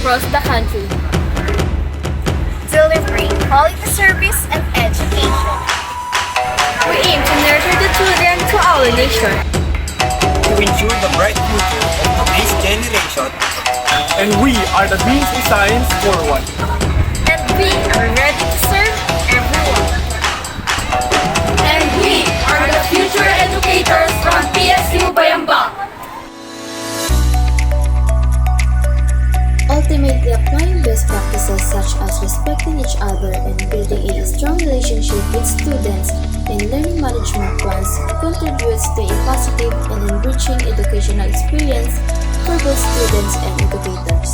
across the country. Delivering quality service and education. We aim to nurture the children to our nation. To ensure the bright future of today's generation. And we are the Dreams in Science Forward. And we are ready to serve everyone. And we are the future educators from PSU Bayambang. Ultimately, applying best practices such as respecting each other and building a strong relationship with students in learning management plans contributes to a positive and enriching educational experience for both students and educators.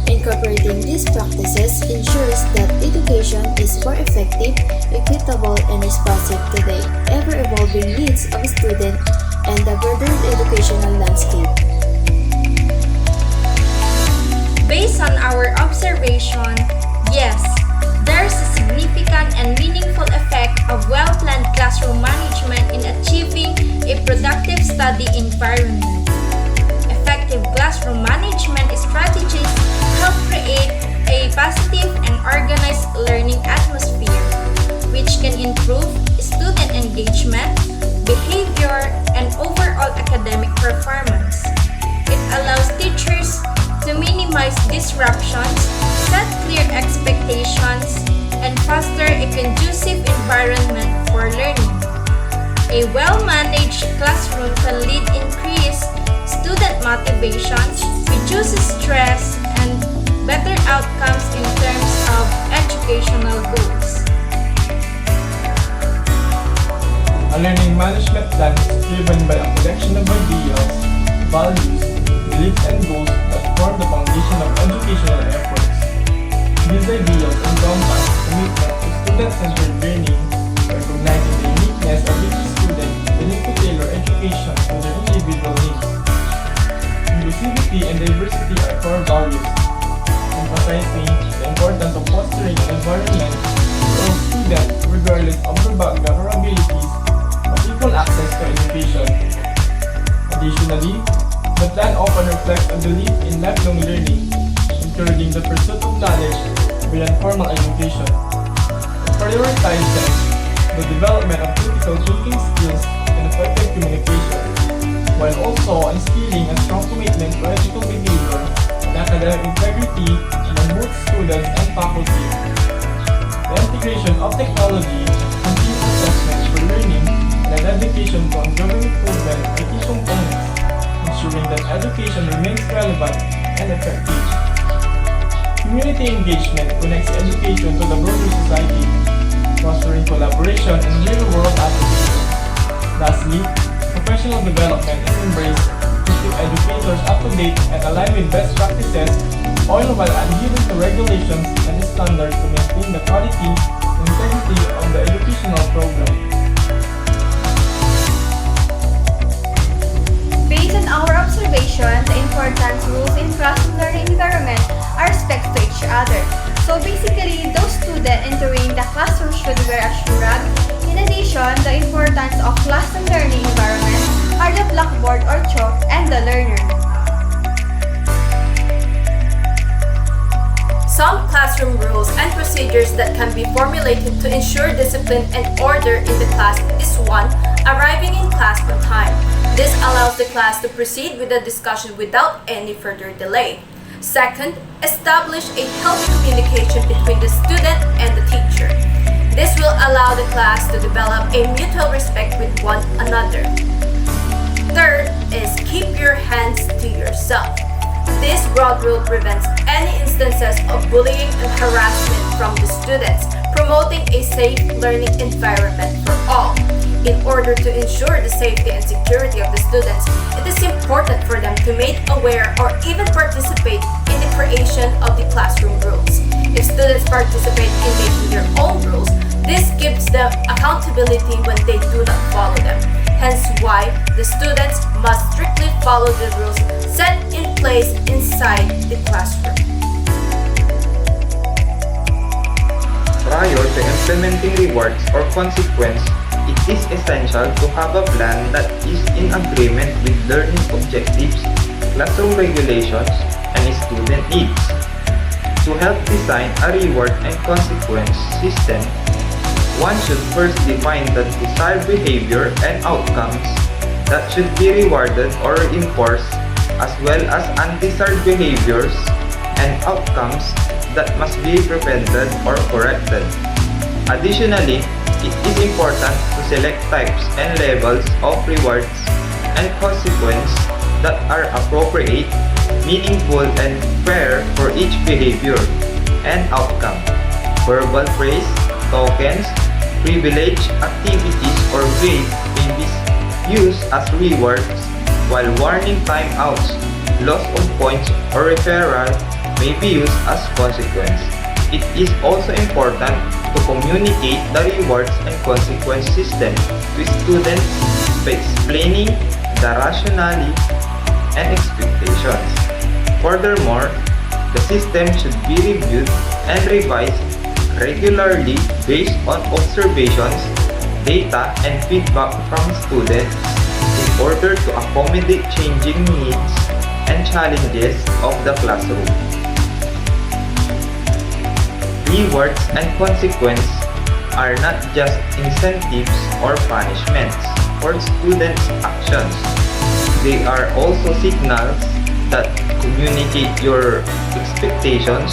Incorporating these practices ensures that education is more effective, equitable, and responsive to the ever-evolving needs of a student and the broader educational landscape. Based on our observation, yes, there's a significant and meaningful effect of well-planned classroom management in achieving a productive study environment. Effective classroom management strategies help create a positive and organized learning atmosphere, which can improve student engagement, behavior, and overall academic performance. It allows teachers to minimize disruptions, set clear expectations, and foster a conducive environment for learning. A well-managed classroom can lead increased student motivations, reduces stress, and better outcomes in terms of educational goals. A learning management plan is driven by a collection of ideas, values, beliefs, and goals that form the foundation of educational efforts. These ideals encompass commitment to student-centered learning, recognizing the uniqueness of each student, the need to tailor education to their individual needs. Inclusivity and diversity are core values, emphasizing the importance of fostering an environment where all students, regardless of their background or abilities, have equal access to education. Additionally, the plan often reflects a belief in lifelong learning, encouraging the pursuit of knowledge beyond formal education. It prioritizes the development of critical thinking skills and effective communication, while also instilling a strong commitment to ethical behavior and academic integrity among both students and faculty. The integration of technology, continuous assessment for learning, and education to ongoing improvement are key components, ensuring that education remains relevant and effective. Community engagement connects education to the broader society, fostering collaboration and real-world application. Lastly, professional development is embraced to keep educators up to date and align with best practices, all while adhering to regulations and standards to maintain the quality and integrity of the educational program. Based on our observation, the important rules in classroom learning environment are respect to each other. So basically, those students entering the classroom should wear a shoe rag. In addition, the importance of classroom learning environment are the blackboard or chalk and the learner. Some classroom rules and procedures that can be formulated to ensure discipline and order in the class is 1. Arriving in class on time. This allows the class to proceed with the discussion without any further delay. 2nd, establish a healthy communication between the student and the teacher. This will allow the class to develop a mutual respect with one another. 3rd is keep your hands to yourself. This broad rule prevents any instances of bullying and harassment from the students, promoting a safe learning environment for all. In order to ensure the safety and security of the students, it is important for them to make aware or even participate in the creation of the classroom rules. If students participate in making their own rules, this gives them accountability when they do not follow them. Hence why the students must strictly follow the rules set in place inside the classroom. Prior to implementing rewards or consequence, it is essential to have a plan that is in agreement with learning objectives, classroom regulations, and student needs. To help design a reward and consequence system, one should first define the desired behavior and outcomes that should be rewarded or reinforced, as well as undesired behaviors and outcomes that must be prevented or corrected. Additionally, it is important to select types and levels of rewards and consequence that are appropriate, meaningful, and fair for each behavior and outcome. Verbal praise, tokens, privilege, activities, or grades may be used as rewards, while warning timeouts, loss of points, or referral may be used as consequence. It is also important to communicate the rewards and consequence system to students by explaining the rationale and expectations. Furthermore, the system should be reviewed and revised regularly based on observations, data, and feedback from students in order to accommodate changing needs and challenges of the classroom. Rewards and consequences are not just incentives or punishments for students' actions. They are also signals that communicate your expectations,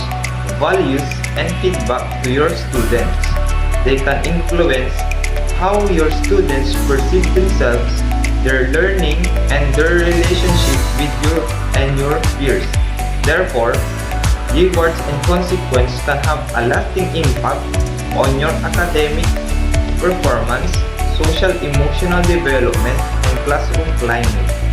values, and feedback to your students. They can influence how your students perceive themselves, their learning, and their relationship with you and your peers. Therefore, rewards and consequences can have a lasting impact on your academic performance, social emotional development, and classroom climate.